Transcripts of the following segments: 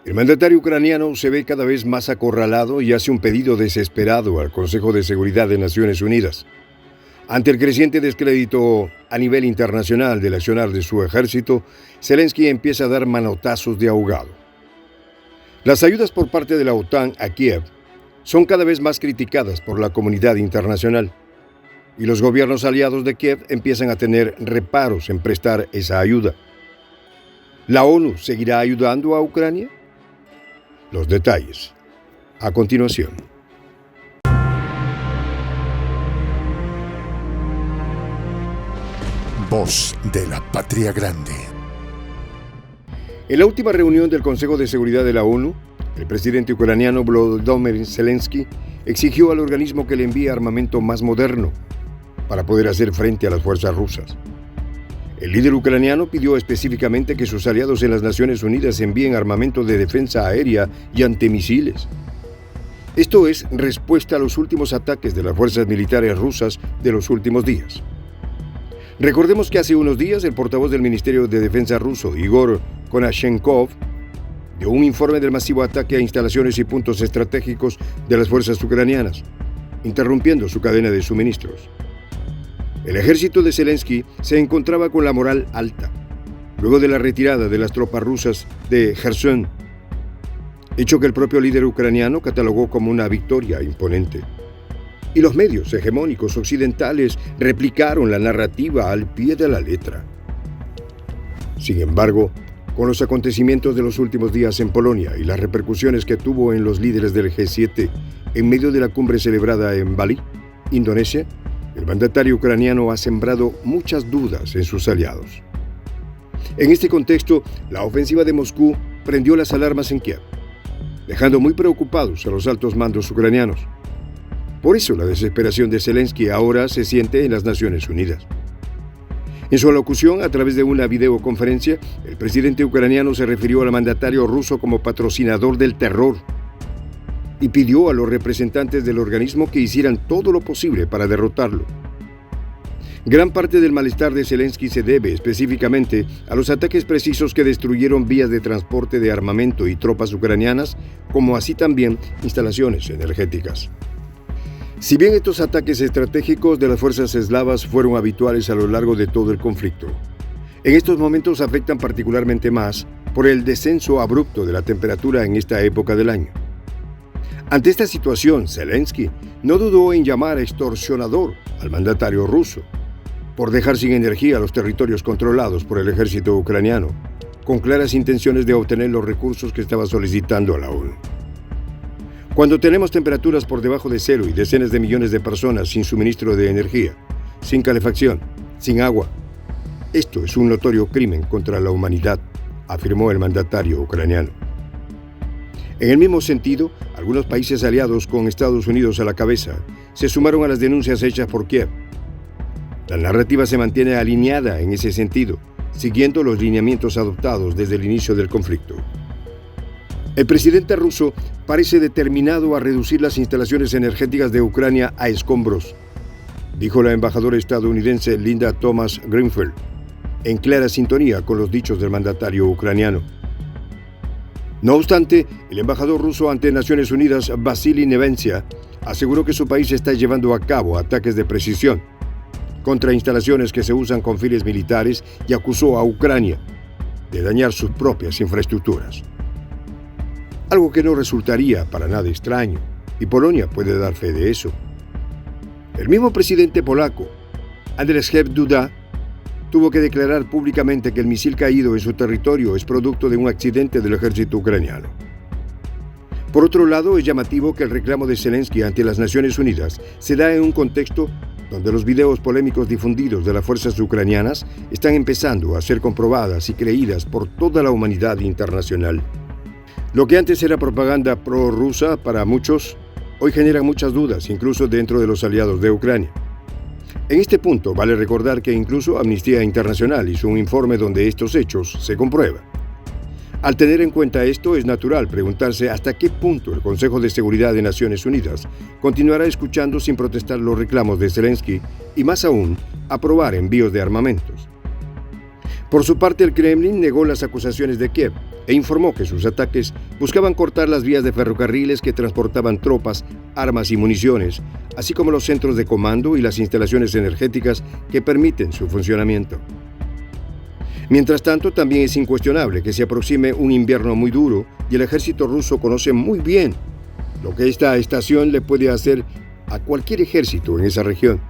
El mandatario ucraniano se ve cada vez más acorralado y hace un pedido desesperado al Consejo de Seguridad de Naciones Unidas. Ante el creciente descrédito a nivel internacional del accionar de su ejército, Zelensky empieza a dar manotazos de ahogado. Las ayudas por parte de la OTAN a Kiev son cada vez más criticadas por la comunidad internacional, y los gobiernos aliados de Kiev empiezan a tener reparos en prestar esa ayuda. ¿La ONU seguirá ayudando a Ucrania? Los detalles, a continuación. Voz de la Patria Grande. En la última reunión del Consejo de Seguridad de la ONU, el presidente ucraniano Volodymyr Zelensky exigió al organismo que le envíe armamento más moderno para poder hacer frente a las fuerzas rusas. El líder ucraniano pidió específicamente que sus aliados en las Naciones Unidas envíen armamento de defensa aérea y antimisiles. Esto es respuesta a los últimos ataques de las fuerzas militares rusas de los últimos días. Recordemos que hace unos días el portavoz del Ministerio de Defensa ruso, Igor Konashenkov, dio un informe del masivo ataque a instalaciones y puntos estratégicos de las fuerzas ucranianas, interrumpiendo su cadena de suministros. El ejército de Zelensky se encontraba con la moral alta, luego de la retirada de las tropas rusas de Kherson, hecho que el propio líder ucraniano catalogó como una victoria imponente. Y los medios hegemónicos occidentales replicaron la narrativa al pie de la letra. Sin embargo, con los acontecimientos de los últimos días en Polonia y las repercusiones que tuvo en los líderes del G7 en medio de la cumbre celebrada en Bali, Indonesia, el mandatario ucraniano ha sembrado muchas dudas en sus aliados. En este contexto, la ofensiva de Moscú prendió las alarmas en Kiev, dejando muy preocupados a los altos mandos ucranianos. Por eso la desesperación de Zelensky ahora se siente en las Naciones Unidas. En su alocución a través de una videoconferencia, el presidente ucraniano se refirió al mandatario ruso como patrocinador del terror y pidió a los representantes del organismo que hicieran todo lo posible para derrotarlo. Gran parte del malestar de Zelensky se debe específicamente a los ataques precisos que destruyeron vías de transporte de armamento y tropas ucranianas, como así también instalaciones energéticas. Si bien estos ataques estratégicos de las fuerzas eslavas fueron habituales a lo largo de todo el conflicto, en estos momentos afectan particularmente más por el descenso abrupto de la temperatura en esta época del año. Ante esta situación, Zelensky no dudó en llamar extorsionador al mandatario ruso por dejar sin energía los territorios controlados por el ejército ucraniano, con claras intenciones de obtener los recursos que estaba solicitando a la ONU. Cuando tenemos temperaturas por debajo de cero y decenas de millones de personas sin suministro de energía, sin calefacción, sin agua, esto es un notorio crimen contra la humanidad, afirmó el mandatario ucraniano. En el mismo sentido, algunos países aliados con Estados Unidos a la cabeza se sumaron a las denuncias hechas por Kiev. La narrativa se mantiene alineada en ese sentido, siguiendo los lineamientos adoptados desde el inicio del conflicto. El presidente ruso parece determinado a reducir las instalaciones energéticas de Ucrania a escombros, dijo la embajadora estadounidense Linda Thomas Greenfield, en clara sintonía con los dichos del mandatario ucraniano. No obstante, el embajador ruso ante Naciones Unidas, Vasily Nevencia, aseguró que su país está llevando a cabo ataques de precisión contra instalaciones que se usan con fines militares y acusó a Ucrania de dañar sus propias infraestructuras. Algo que no resultaría para nada extraño, y Polonia puede dar fe de eso. El mismo presidente polaco, Andrzej Duda, tuvo que declarar públicamente que el misil caído en su territorio es producto de un accidente del ejército ucraniano. Por otro lado, es llamativo que el reclamo de Zelensky ante las Naciones Unidas se da en un contexto donde los videos polémicos difundidos de las fuerzas ucranianas están empezando a ser comprobadas y creídas por toda la humanidad internacional. Lo que antes era propaganda prorrusa para muchos, hoy genera muchas dudas, incluso dentro de los aliados de Ucrania. En este punto vale recordar que incluso Amnistía Internacional hizo un informe donde estos hechos se comprueban. Al tener en cuenta esto, es natural preguntarse hasta qué punto el Consejo de Seguridad de Naciones Unidas continuará escuchando sin protestar los reclamos de Zelensky y, más aún, aprobar envíos de armamentos. Por su parte, el Kremlin negó las acusaciones de Kiev, e informó que sus ataques buscaban cortar las vías de ferrocarriles que transportaban tropas, armas y municiones, así como los centros de comando y las instalaciones energéticas que permiten su funcionamiento. Mientras tanto, también es incuestionable que se aproxime un invierno muy duro y el ejército ruso conoce muy bien lo que esta estación le puede hacer a cualquier ejército en esa región.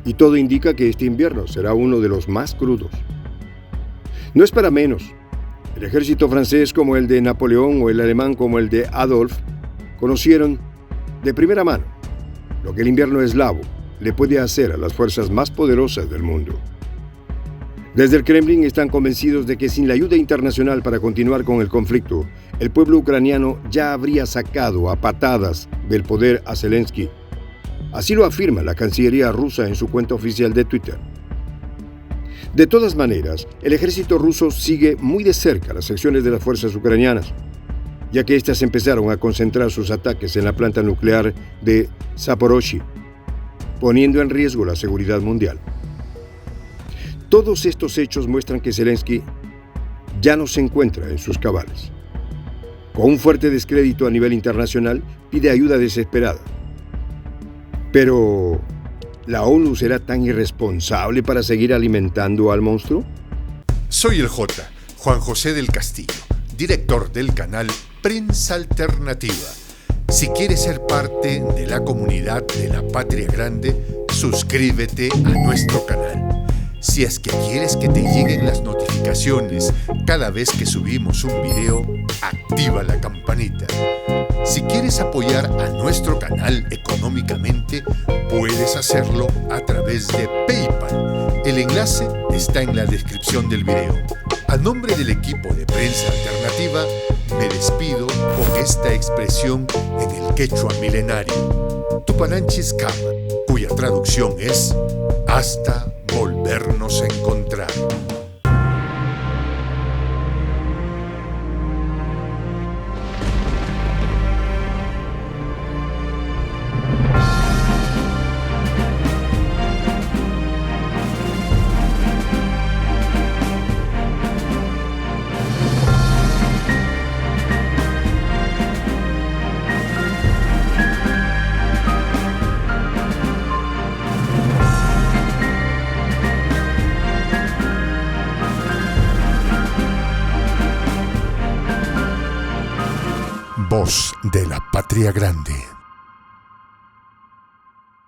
Y todo indica que este invierno será uno de los más crudos. No es para menos. El ejército francés como el de Napoleón o el alemán como el de Adolf conocieron de primera mano lo que el invierno eslavo le puede hacer a las fuerzas más poderosas del mundo. Desde el Kremlin están convencidos de que sin la ayuda internacional para continuar con el conflicto, el pueblo ucraniano ya habría sacado a patadas del poder a Zelensky. Así lo afirma la Cancillería rusa en su cuenta oficial de Twitter. De todas maneras, el ejército ruso sigue muy de cerca las acciones de las fuerzas ucranianas, ya que éstas empezaron a concentrar sus ataques en la planta nuclear de Zaporozhye, poniendo en riesgo la seguridad mundial. Todos estos hechos muestran que Zelensky ya no se encuentra en sus cabales. Con un fuerte descrédito a nivel internacional, pide ayuda desesperada. Pero, ¿la ONU será tan irresponsable para seguir alimentando al monstruo? Soy el Juan José del Castillo, director del canal Prensa Alternativa. Si quieres ser parte de la comunidad de la Patria Grande, suscríbete a nuestro canal. Si es que quieres que te lleguen las notificaciones cada vez que subimos un video, activa la campanita. Si quieres apoyar a nuestro canal económicamente, puedes hacerlo a través de PayPal. El enlace está en la descripción del video. A nombre del equipo de Prensa Alternativa, me despido con esta expresión en el quechua milenario, Tupananchis Kama, cuya traducción es hasta volvernos a encontrar. Voz de la Patria Grande.